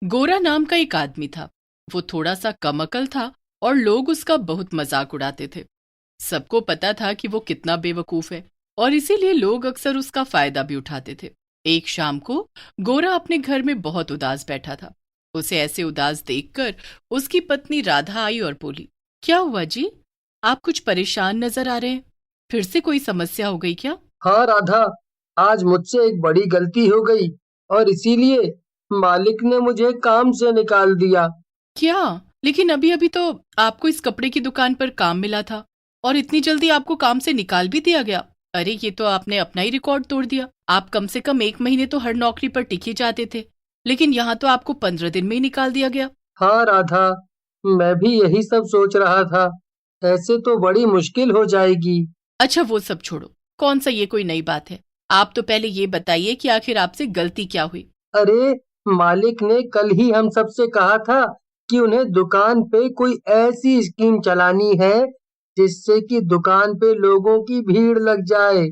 गोरा नाम का एक आदमी था। वो थोड़ा सा कम अकल था और लोग उसका बहुत मजाक उड़ाते थे। सबको पता था कि वो कितना बेवकूफ है और इसीलिए लोग अक्सर उसका फायदा भी उठाते थे। एक शाम को गोरा अपने घर में बहुत उदास बैठा था। उसे ऐसे उदास देखकर उसकी पत्नी राधा आई और बोली, क्या हुआ जी? आप कुछ परेशान नजर आ रहे हैं। फिर से कोई समस्या हो गई क्या? हाँ राधा, आज मुझसे एक बड़ी गलती हो गई और इसीलिए मालिक ने मुझे काम से निकाल दिया। क्या? लेकिन अभी अभी तो आपको इस कपड़े की दुकान पर काम मिला था और इतनी जल्दी आपको काम से निकाल भी दिया गया। अरे ये तो आपने अपना ही रिकॉर्ड तोड़ दिया। आप कम से कम 1 महीने तो हर नौकरी पर टिके जाते थे, लेकिन यहाँ तो आपको 15 दिन में ही निकाल दिया गया। हाँ राधा, मैं भी यही सब सोच रहा था। ऐसे तो बड़ी मुश्किल हो जाएगी। अच्छा वो सब छोड़ो, कौन सा ये कोई नई बात है? आप तो पहले ये बताइए कि आखिर आपसे गलती क्या हुई। अरे, मालिक ने कल ही हम सबसे कहा था कि उन्हें दुकान पे कोई ऐसी स्कीम चलानी है जिससे कि दुकान पे लोगों की भीड़ लग जाए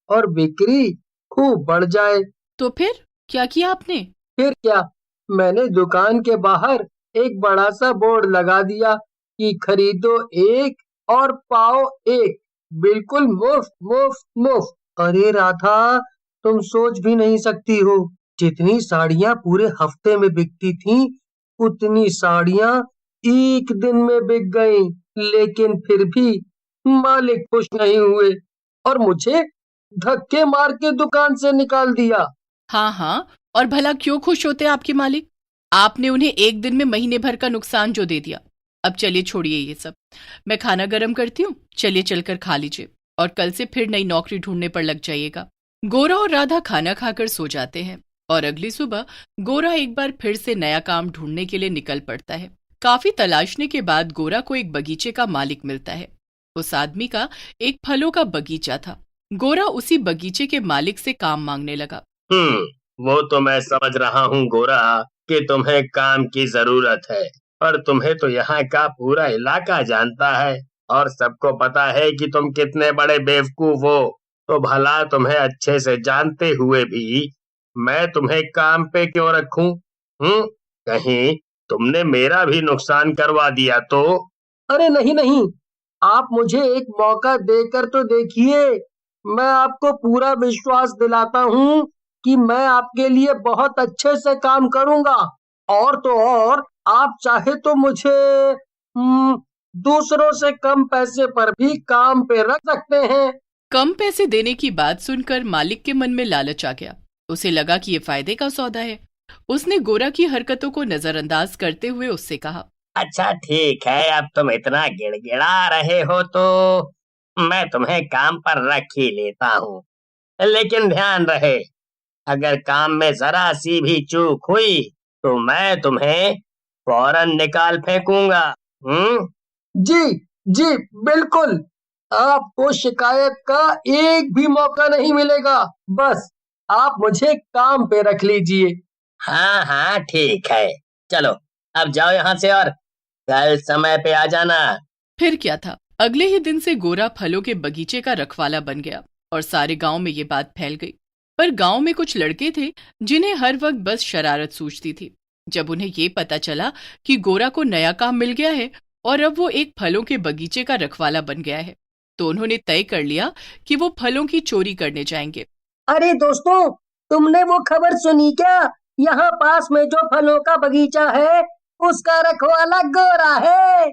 और बिक्री खूब बढ़ जाए। तो फिर क्या किया आपने? फिर क्या, मैंने दुकान के बाहर एक बड़ा सा बोर्ड लगा दिया कि खरीदो एक और पाओ एक, बिल्कुल मुफ्त मुफ्त मुफ्त। अरे राधा, तुम सोच भी नहीं सकती हो, जितनी साड़ियां पूरे हफ्ते में बिकती थीं, उतनी साड़ियां एक दिन में बिक गईं। लेकिन फिर भी मालिक खुश नहीं हुए और मुझे धक्के मार के दुकान से निकाल दिया। हाँ हाँ, और भला क्यों खुश होते आपके मालिक? आपने उन्हें एक दिन में महीने भर का नुकसान जो दे दिया। अब चलिए छोड़िए ये सब, मैं खाना गर्म करती हूँ, चलिए चलकर खा लीजिए और कल से फिर नई नौकरी ढूंढने पर लग जाइएगा। गोरा और राधा खाना खाकर सो जाते हैं और अगली सुबह गोरा एक बार फिर से नया काम ढूंढने के लिए निकल पड़ता है। काफी तलाशने के बाद गोरा को एक बगीचे का मालिक मिलता है। उस आदमी का एक फलों का बगीचा था। गोरा उसी बगीचे के मालिक से काम मांगने लगा। वो तो मैं समझ रहा हूँ गोरा कि तुम्हें काम की जरूरत है, और तुम्हें तो यहाँ का पूरा इलाका जानता है और सबको पता है कि तुम कितने बड़े बेवकूफ हो। तो भला तुम्हें अच्छे से जानते हुए भी मैं तुम्हें काम पे क्यों रखूं? कहीं तुमने मेरा भी नुकसान करवा दिया तो? अरे नहीं नहीं, आप मुझे एक मौका देकर तो देखिए। मैं आपको पूरा विश्वास दिलाता हूँ कि मैं आपके लिए बहुत अच्छे से काम करूँगा। और तो और, आप चाहे तो मुझे दूसरों से कम पैसे पर भी काम पे रख सकते हैं। कम पैसे देने की बात सुनकर मालिक के मन में लालच आ गया। उसे लगा कि ये फायदे का सौदा है। उसने गोरा की हरकतों को नजरअंदाज करते हुए उससे कहा, अच्छा ठीक है, अब तुम इतना गिड़गिड़ा रहे हो तो मैं तुम्हें काम पर रख ही लेता हूँ। लेकिन ध्यान रहे, अगर काम में जरा सी भी चूक हुई तो मैं तुम्हें फौरन निकाल फेंकूंगा। हम्म। जी जी, बिल्कुल। आपको शिकायत का एक भी मौका नहीं मिलेगा। बस आप मुझे काम पे रख लीजिए। हाँ हाँ ठीक है, चलो अब जाओ यहाँ से और कल समय पे आ जाना। फिर क्या था, अगले ही दिन से गोरा फलों के बगीचे का रखवाला बन गया और सारे गांव में ये बात फैल गई। पर गांव में कुछ लड़के थे जिन्हें हर वक्त बस शरारत सूझती थी। जब उन्हें ये पता चला कि गोरा को नया काम मिल गया है और अब वो एक फलों के बगीचे का रखवाला बन गया है, तो उन्होंने तय कर लिया कि वो फलों की चोरी करने जाएंगे। अरे दोस्तों, तुमने वो खबर सुनी क्या? यहाँ पास में जो फलों का बगीचा है, उसका रखवाला गोरा है।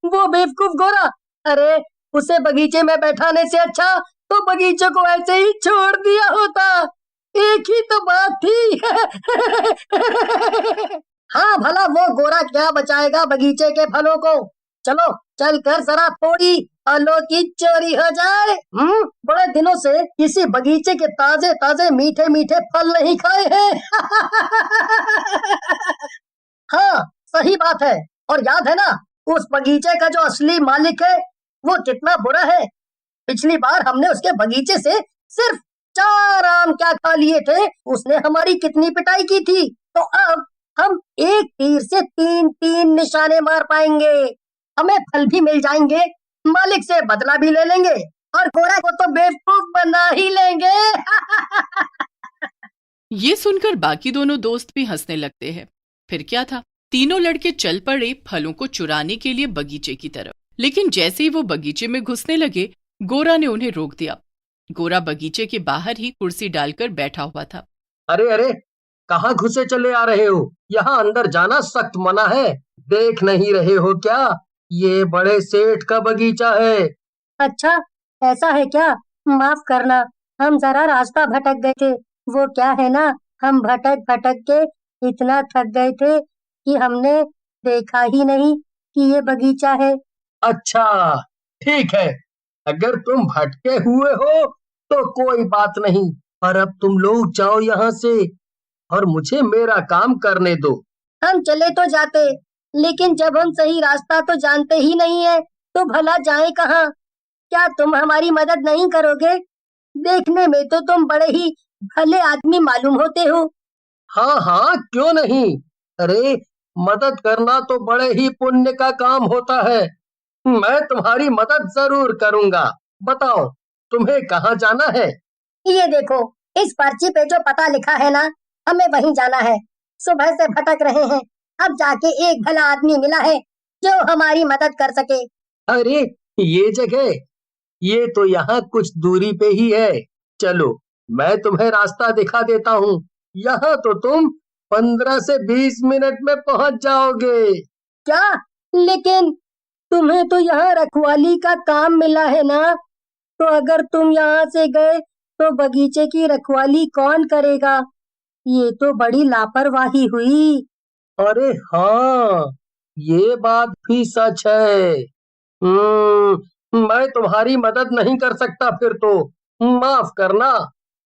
वो बेवकूफ गोरा। अरे, उसे बगीचे में बैठाने से अच्छा तो बगीचे को ऐसे ही छोड़ दिया होता। एक ही तो बात थी। हाँ भला वो गोरा क्या बचाएगा बगीचे के फलों को। चलो चल कर जरा थोड़ी फलों की चोरी हो जाए। बड़े दिनों से किसी बगीचे के ताजे ताजे मीठे मीठे फल नहीं खाए हैं। हाँ, सही बात है। और याद है ना, उस बगीचे का जो असली मालिक है वो कितना बुरा है। पिछली बार हमने उसके बगीचे से सिर्फ 4 आम क्या खा लिए थे, उसने हमारी कितनी पिटाई की थी। तो अब हम एक तीर से 3-3 निशाने मार पाएंगे। हमें फल भी मिल जाएंगे, मालिक से बदला भी ले लेंगे और गोरा को तो बेवकूफ बना ही लेंगे। ये सुनकर बाकी दोनों दोस्त भी हंसने लगते हैं। फिर क्या था, तीनों लड़के चल पड़े फलों को चुराने के लिए बगीचे की तरफ। लेकिन जैसे ही वो बगीचे में घुसने लगे, गोरा ने उन्हें रोक दिया। गोरा बगीचे के बाहर ही कुर्सी डालकर बैठा हुआ था। अरे अरे, कहाँ घुसे चले आ रहे हो? यहाँ अंदर जाना सख्त मना है। देख नहीं रहे हो क्या? ये बड़े सेठ का बगीचा है। अच्छा, ऐसा है क्या? माफ करना, हम जरा रास्ता भटक गए थे। वो क्या है ना, हम भटक भटक के इतना थक गए थे कि हमने देखा ही नहीं कि ये बगीचा है। अच्छा, ठीक है। अगर तुम भटके हुए हो तो कोई बात नहीं, पर अब तुम लोग जाओ यहाँ से और मुझे मेरा काम करने दो। हम चले तो जाते, लेकिन जब हम सही रास्ता तो जानते ही नहीं है, तो भला जाए कहाँ? क्या तुम हमारी मदद नहीं करोगे? देखने में तो तुम बड़े ही भले आदमी मालूम होते हो। हाँ हाँ, क्यों नहीं। अरे, मदद करना तो बड़े ही पुण्य का काम होता है। मैं तुम्हारी मदद जरूर करूँगा। बताओ, तुम्हें कहाँ जाना है? ये देखो, इस पर्ची पे जो पता लिखा है ना, हमें वहीं जाना है। सुबह से भटक रहे हैं, अब जाके एक भला आदमी मिला है जो हमारी मदद कर सके। अरे, ये जगह, ये तो यहाँ कुछ दूरी पे ही है। चलो, मैं तुम्हें रास्ता दिखा देता हूँ। यहाँ तो तुम 15 से 20 मिनट में पहुँच जाओगे। क्या? लेकिन तुम्हें तो यहाँ रखवाली का काम मिला है ना, तो अगर तुम यहाँ से गए तो बगीचे की रखवाली कौन करेगा? ये तो बड़ी लापरवाही हुई। अरे हाँ, ये बात भी सच है। मैं तुम्हारी मदद नहीं कर सकता फिर तो। माफ करना।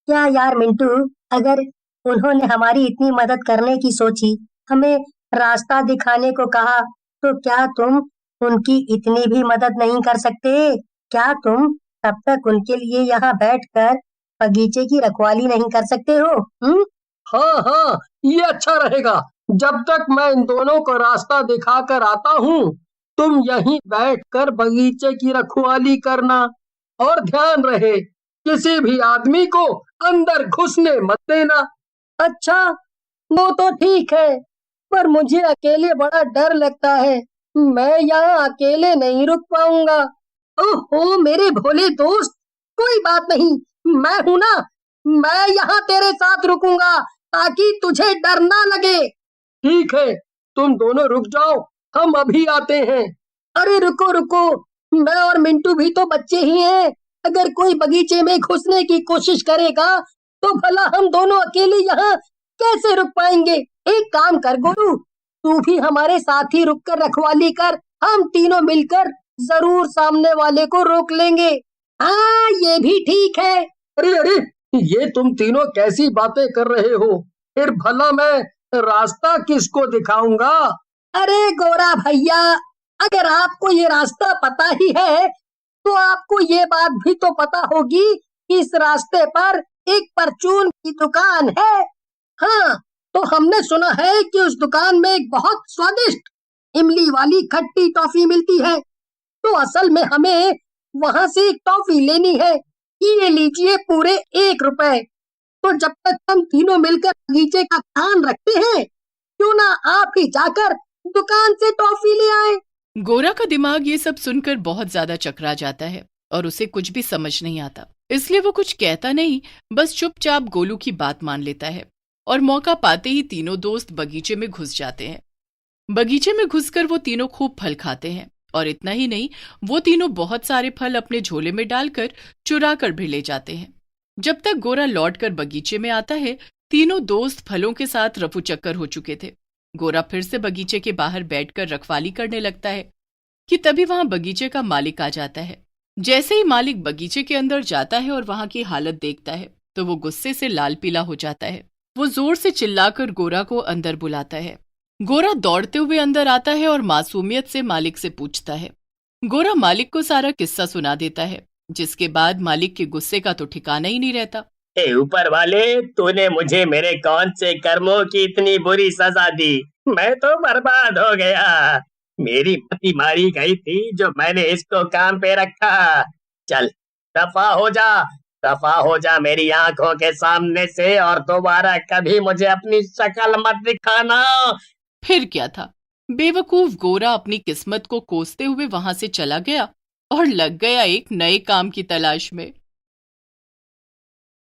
क्या यार मिंटू, अगर उन्होंने हमारी इतनी मदद करने की सोची, हमें रास्ता दिखाने को कहा, तो क्या तुम उनकी इतनी भी मदद नहीं कर सकते? क्या तुम तब तक उनके लिए यहाँ बैठकर बगीचे की रखवाली नहीं कर सकते हो? हाँ हाँ, ये अच्छा रहेगा। जब तक मैं इन दोनों को रास्ता दिखा कर आता हूँ, तुम यहीं बैठकर बगीचे की रखवाली करना। और ध्यान रहे, किसी भी आदमी को अंदर घुसने मत देना। अच्छा, वो तो ठीक है, पर मुझे अकेले बड़ा डर लगता है। मैं यहाँ अकेले नहीं रुक पाऊंगा। ओहो मेरे भोले दोस्त, कोई बात नहीं, मैं हूं ना। मैं यहाँ तेरे साथ रुकूंगा ताकि तुझे डर ना लगे। ठीक है, तुम दोनों रुक जाओ, हम अभी आते हैं। अरे रुको रुको, मैं और मिंटू भी तो बच्चे ही हैं। अगर कोई बगीचे में घुसने की कोशिश करेगा तो भला हम दोनों अकेले यहाँ कैसे रुक पाएंगे? एक काम कर गुरु, तू भी हमारे साथ ही रुक कर रखवाली कर। हम तीनों मिलकर जरूर सामने वाले को रोक लेंगे। हाँ, ये भी ठीक है। अरे अरे, ये तुम तीनों कैसी बातें कर रहे हो? फिर भला मैं रास्ता किसको दिखाऊंगा? अरे गोरा भैया, अगर आपको ये रास्ता पता ही है, तो आपको ये बात भी तो पता होगी कि इस रास्ते पर एक परचून की दुकान है। हाँ, तो हमने सुना है कि उस दुकान में एक बहुत स्वादिष्ट इमली वाली खट्टी टॉफी मिलती है। तो असल में हमें वहाँ से एक टॉफी लेनी है। ये लीजिए पूरे 1 रुपए। तो जब तक हम तीनों मिलकर बगीचे का ध्यान रखते हैं, क्यों ना आप ही जाकर दुकान से टॉफी ले आए। गोरा का दिमाग ये सब सुनकर बहुत ज्यादा चकरा जाता है और उसे कुछ भी समझ नहीं आता, इसलिए वो कुछ कहता नहीं, बस चुपचाप गोलू की बात मान लेता है। और मौका पाते ही तीनों दोस्त बगीचे में घुस जाते हैं। बगीचे में घुसकर वो तीनों खूब फल खाते हैं, और इतना ही नहीं, वो तीनों बहुत सारे फल अपने झोले में डालकर चुरा कर भी ले जाते हैं। जब तक गोरा लौटकर बगीचे में आता है, तीनों दोस्त फलों के साथ रफू चक्कर हो चुके थे। गोरा फिर से बगीचे के बाहर बैठकर रखवाली करने लगता है कि तभी वहां बगीचे का मालिक आ जाता है। जैसे ही मालिक बगीचे के अंदर जाता है और वहां की हालत देखता है, तो वो गुस्से से लाल पीला हो जाता है। वो जोर से चिल्लाकर गोरा को अंदर बुलाता है। गोरा दौड़ते हुए अंदर आता है और मासूमियत से मालिक से पूछता है। गोरा मालिक को सारा किस्सा सुना देता है, जिसके बाद मालिक के गुस्से का तो ठिकाना ही नहीं रहता। ऊपर वाले, तूने मुझे मेरे कौन से कर्मों की इतनी बुरी सजा दी? मैं तो बर्बाद हो गया। मेरी मती मारी गई थी जो मैंने इसको काम पे रखा। चल दफा हो जा, दफा हो जा मेरी आंखों के सामने से और दोबारा कभी मुझे अपनी शक्ल मत दिखाना। फिर क्या था, बेवकूफ गोरा अपनी किस्मत को कोसते हुए वहां से चला गया और लग गया एक नए काम की तलाश में।